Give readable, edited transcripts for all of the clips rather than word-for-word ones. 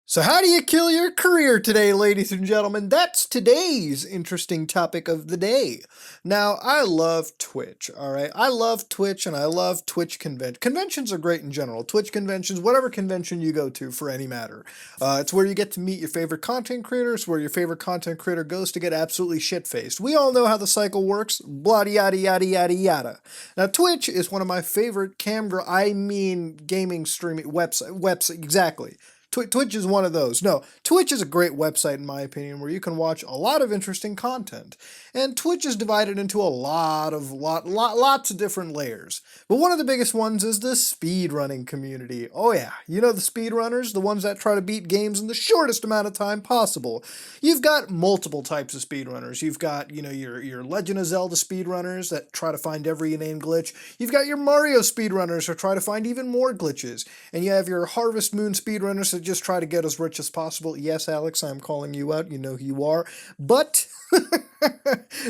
So how do you kill your career today, ladies and gentlemen? That's today's interesting topic of the day. Now, I love Twitch, all right? I love Twitch and I love Twitch conventions. Conventions are great in general. Twitch conventions, whatever convention you go to for any matter. It's where you get to meet your favorite content creators, where your favorite content creator goes to get absolutely shit-faced. We all know how the cycle works, blah yada yada yada yada. Now, Twitch is one of my favorite gaming streaming website, exactly. Twitch is one of those. No, Twitch is a great website in my opinion where you can watch a lot of interesting content. And Twitch is divided into lots of different layers. But one of the biggest ones is the speedrunning community. Oh yeah, you know the speedrunners, the ones that try to beat games in the shortest amount of time possible. You've got multiple types of speedrunners. You've got, your Legend of Zelda speedrunners that try to find every inane glitch. You've got your Mario speedrunners who try to find even more glitches. And you have your Harvest Moon speedrunners that just try to get as rich as possible. Yes, Alex, I'm calling you out. You know who you are. But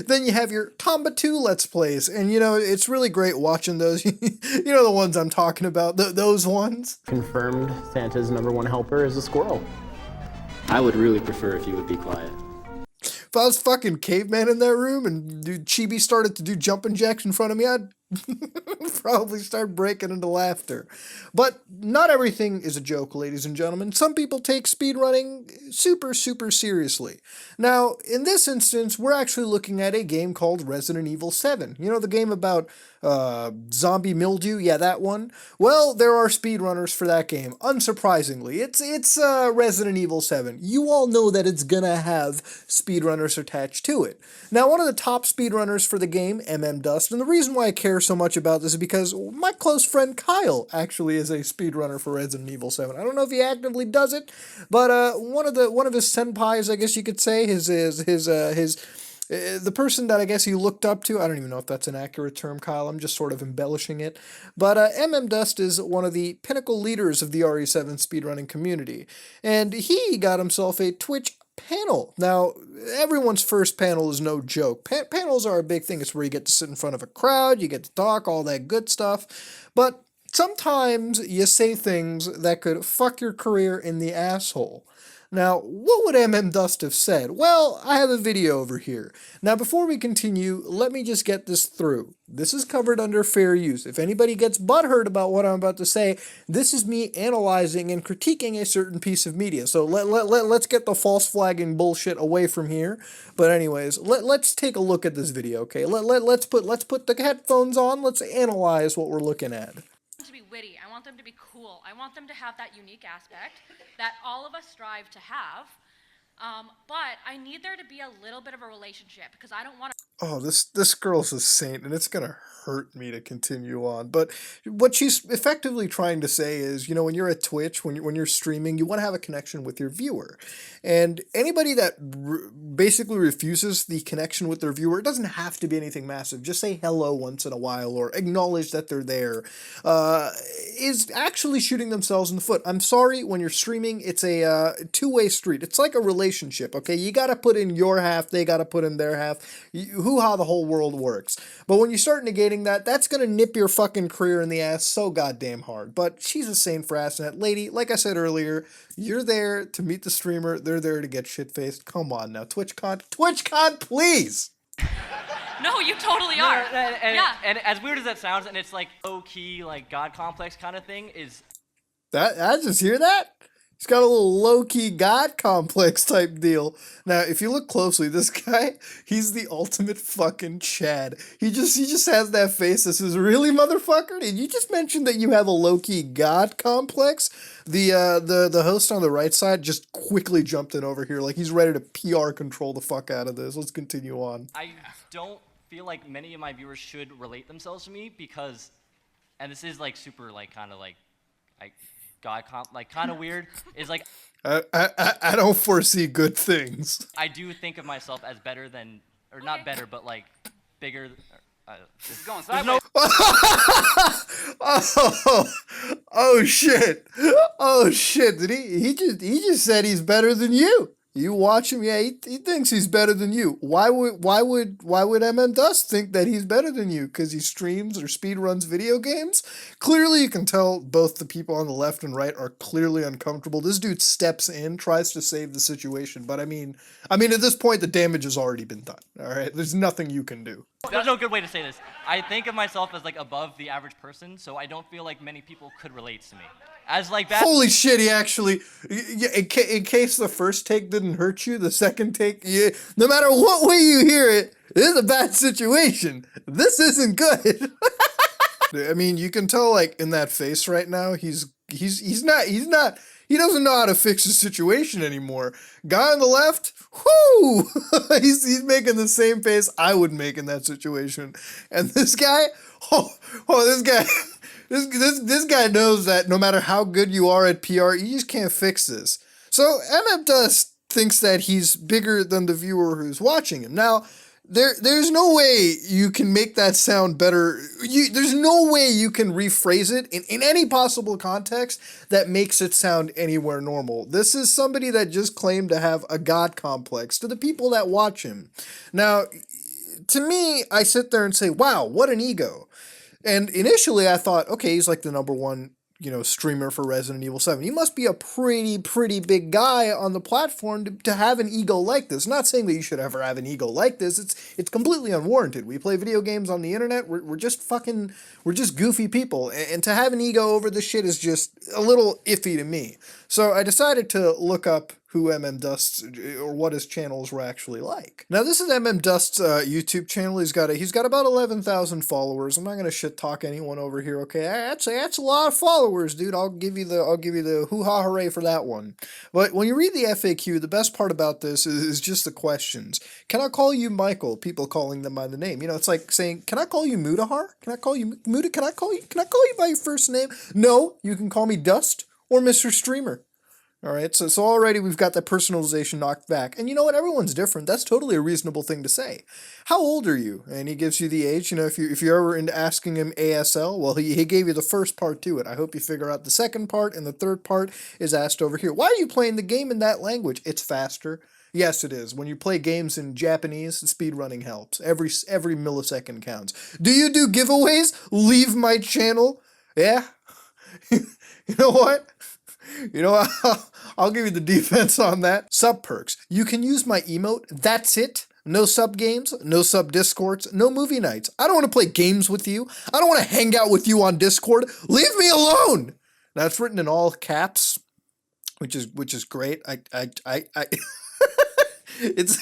then you have your Tomba 2 Let's Plays. And, it's really great watching those. The ones I'm talking about. Those ones. Confirmed Santa's #1 helper is a squirrel. I would really prefer if you would be quiet. If I was fucking caveman in that room and Chibi started to do jumping jacks in front of me, I'd probably start breaking into laughter. But not everything is a joke, ladies and gentlemen. Some people take speedrunning super, super seriously. Now, in this instance, we're actually looking at a game called Resident Evil 7. You know, the game about zombie mildew? Yeah, that one. Well, there are speedrunners for that game, unsurprisingly. It's Resident Evil 7. You all know that it's gonna have speedrunners attached to it. Now, one of the top speedrunners for the game, mmDust, and the reason why I care so much about this is because my close friend Kyle actually is a speedrunner for Resident Evil 7. I don't know if he actively does it, but one of his senpais, I guess you could say, the person that I guess he looked up to, I don't even know if that's an accurate term, Kyle, I'm just sort of embellishing it, but mmDust is one of the pinnacle leaders of the RE7 speedrunning community, and he got himself a Twitch panel. Now, everyone's first panel is no joke. Panels are a big thing. It's where you get to sit in front of a crowd, you get to talk, all that good stuff, but sometimes you say things that could fuck your career in the asshole. Now, what would mmDust have said? Well, I have a video over here. Now, before we continue, let me just get this through. This is covered under fair use. If anybody gets butthurt about what I'm about to say, this is me analyzing and critiquing a certain piece of media. So let's get the false flagging bullshit away from here. But anyways, let's take a look at this video, okay? Let's put the headphones on. Let's analyze what we're looking at. To be witty. I want them to be cool. I want them to have that unique aspect that all of us strive to have. But I need there to be a little bit of a relationship because I don't want to. Oh, this girl's a saint, and it's gonna hurt me to continue on. But what she's effectively trying to say is, when you're at Twitch, when you're streaming, you want to have a connection with your viewer. And anybody that basically refuses the connection with their viewer, it doesn't have to be anything massive. Just say hello once in a while or acknowledge that they're there, is actually shooting themselves in the foot. I'm sorry, when you're streaming, it's a two-way street. It's like a relationship, okay? You gotta put in your half, they gotta put in their half. How the whole world works. But when you start negating that, that's gonna nip your fucking career in the ass so goddamn hard. But she's a saint for asking that. Lady, like I said earlier, you're there to meet the streamer, they're there to get shit-faced. Come on now, TwitchCon, please! No, you totally are. And as weird as that sounds, and it's like low-key, like God complex kind of thing, is... I just hear that? He's got a little low-key God complex type deal. Now, if you look closely, this guy, he's the ultimate fucking Chad. He just has that face that says, really, motherfucker? Did you just mention that you have a low-key God complex? The host on the right side just quickly jumped in over here like he's ready to PR control the fuck out of this. Let's continue on. I don't feel like many of my viewers should relate themselves to me because, and this is like super like kind of like God like kind of weird, is like I don't foresee good things. I do think of myself as better than, or not better, but like bigger. This is going sideways. Oh shit! Oh shit! Did he just said he's better than you? You watch him, yeah, he thinks he's better than you. Why would mmDust think that he's better than you? Because he streams or speedruns video games? Clearly you can tell both the people on the left and right are clearly uncomfortable. This dude steps in, tries to save the situation, but I mean at this point the damage has already been done. Alright? There's nothing you can do. There's no good way to say this. I think of myself as like above the average person, so I don't feel like many people could relate to me. As like bad. Holy shit, he actually, in case the first take didn't hurt you, the second take, no matter what way you hear it, this is a bad situation. This isn't good. I mean, you can tell like in that face right now, he doesn't know how to fix the situation anymore. Guy on the left, whoo, he's making the same face I would make in that situation. And this guy, this guy. This guy knows that no matter how good you are at PR, you just can't fix this. So mmDust thinks that he's bigger than the viewer who's watching him. Now, there's no way you can make that sound better. There's no way you can rephrase it in any possible context that makes it sound anywhere normal. This is somebody that just claimed to have a god complex to the people that watch him. Now, to me, I sit there and say, wow, what an ego. And initially I thought, okay, he's like the #1, streamer for Resident Evil 7. He must be a pretty big guy on the platform to have an ego like this. I'm not saying that you should ever have an ego like this. It's completely unwarranted. We play video games on the internet. We're just goofy people. And to have an ego over this shit is just a little iffy to me. So I decided to look up who mmDust or what his channels were actually like. Now this is mmDust's YouTube channel. He's got about 11,000 followers. I'm not gonna shit talk anyone over here. Okay, that's a lot of followers, dude. I'll give you the hoo ha hooray for that one. But when you read the FAQ, the best part about this is just the questions. Can I call you Michael? People calling them by the name. It's like saying, can I call you Mudahar? Can I call you Muda? Can I call you by your first name? No, you can call me Dust or Mr. Streamer. All right, so already we've got that personalization knocked back. And you know what? Everyone's different. That's totally a reasonable thing to say. How old are you? And he gives you the age. If you're ever into asking him ASL, well, he gave you the first part to it. I hope you figure out the second part, and the third part is asked over here. Why are you playing the game in that language? It's faster. Yes, it is. When you play games in Japanese, speedrunning helps. Every millisecond counts. Do you do giveaways? Leave my channel. Yeah? You know what? I'll give you the defense on that. Sub perks. You can use my emote. That's it. No sub games, no sub discords, no movie nights. I don't want to play games with you. I don't want to hang out with you on Discord. Leave me alone. That's written in all caps, which is great. It's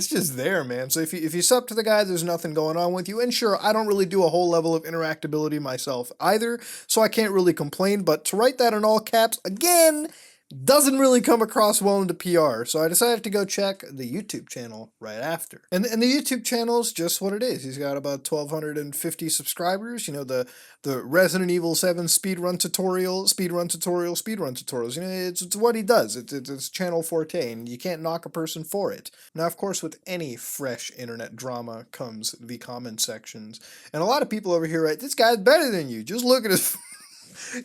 just there, man. So if you sub to the guy, there's nothing going on with you. And sure, I don't really do a whole level of interactability myself either, so I can't really complain. But to write that in all caps, again, doesn't really come across well into PR. So I decided to go check the YouTube channel right after. And the YouTube channel is just what it is. He's got about 1,250 subscribers. The Resident Evil 7 speedrun tutorials. It's what he does. It's channel forte, and you can't knock a person for it. Now, of course, with any fresh internet drama comes the comment sections. And a lot of people over here write, this guy's better than you. Just look at his...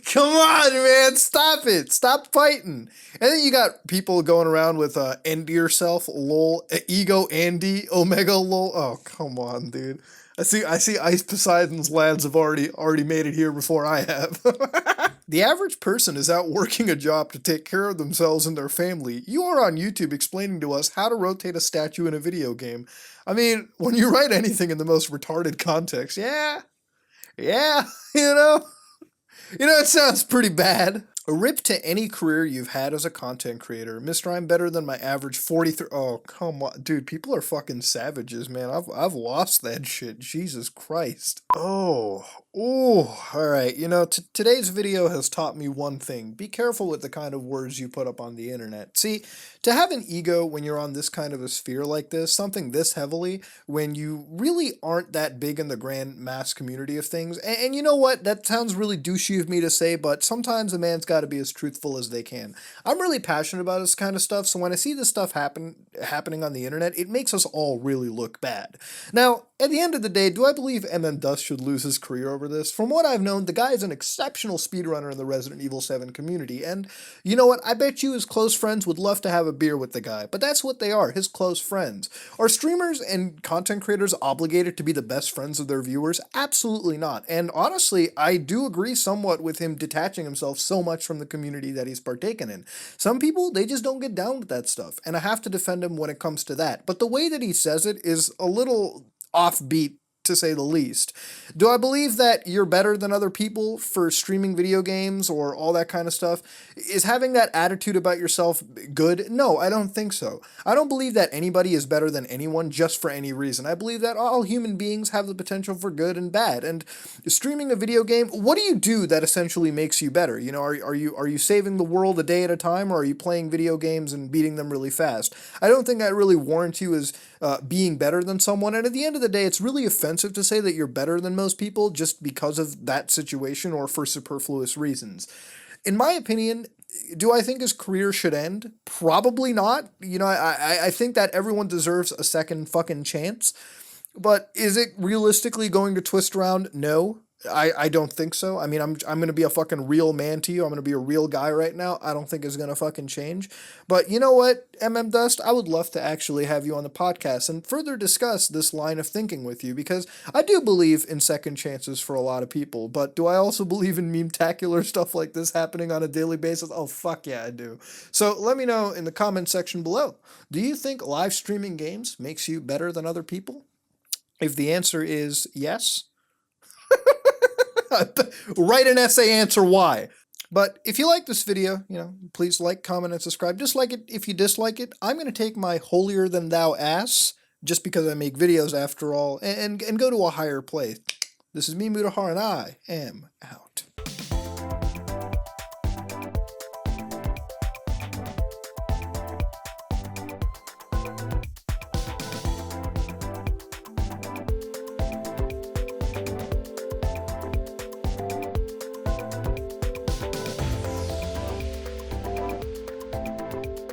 Come on, man, stop it. Stop fighting. And then you got people going around with end yourself, lol, ego Andy, omega lol. Oh, come on, dude. I see Ice Poseidon's lads have already made it here before I have. The average person is out working a job to take care of themselves and their family. You are on YouTube explaining to us how to rotate a statue in a video game. I mean, when you write anything in the most retarded context, yeah, it sounds pretty bad. A rip to any career you've had as a content creator. Mr. I'm better than my average 43. Oh, come on. Dude, people are fucking savages, man. I've lost that shit. Jesus Christ. Oh, alright. Today's video has taught me one thing. Be careful with the kind of words you put up on the internet. See, to have an ego when you're on this kind of a sphere like this, something this heavily, when you really aren't that big in the grand mass community of things, and you know what? That sounds really douchey of me to say, but sometimes a man's got to be as truthful as they can. I'm really passionate about this kind of stuff, so when I see this stuff happening on the internet, it makes us all really look bad. Now, at the end of the day, do I believe mmDust should lose his career over this? From what I've known, the guy is an exceptional speedrunner in the Resident Evil 7 community, and you know what? I bet you his close friends would love to have a beer with the guy, but that's what they are, his close friends. Are streamers and content creators obligated to be the best friends of their viewers? Absolutely not. And honestly, I do agree somewhat with him detaching himself so much from the community that he's partaken in. Some people, they just don't get down with that stuff, and I have to defend him when it comes to that. But the way that he says it is a little offbeat, to say the least. Do I believe that you're better than other people for streaming video games or all that kind of stuff? Is having that attitude about yourself good? No, I don't think so. I don't believe that anybody is better than anyone just for any reason. I believe that all human beings have the potential for good and bad. And streaming a video game, what do you do that essentially makes you better? You know, are you saving the world a day at a time, or are you playing video games and beating them really fast? I don't think that really warrants you as being better than someone. And at the end of the day, it's really offensive to say that you're better than most people just because of that situation or for superfluous reasons. In my opinion, do I think his career should end? Probably not. You know, I think that everyone deserves a second fucking chance. But is it realistically going to twist around? No. I don't think so. I mean, I'm going to be a fucking real man to you. I'm going to be a real guy right now. I don't think it's going to fucking change. But you know what, mmDust? I would love to actually have you on the podcast and further discuss this line of thinking with you, because I do believe in second chances for a lot of people. But do I also believe in meme-tacular stuff like this happening on a daily basis? Oh, fuck yeah, I do. So let me know in the comment section below. Do you think live streaming games makes you better than other people? If the answer is yes, write an essay, answer why. But if you like this video, you know, please like, comment, and subscribe. Dislike it if you dislike it. I'm going to take my holier than thou ass, just because I make videos after all, and go to a higher place. This is me, Mudahar, and I am out.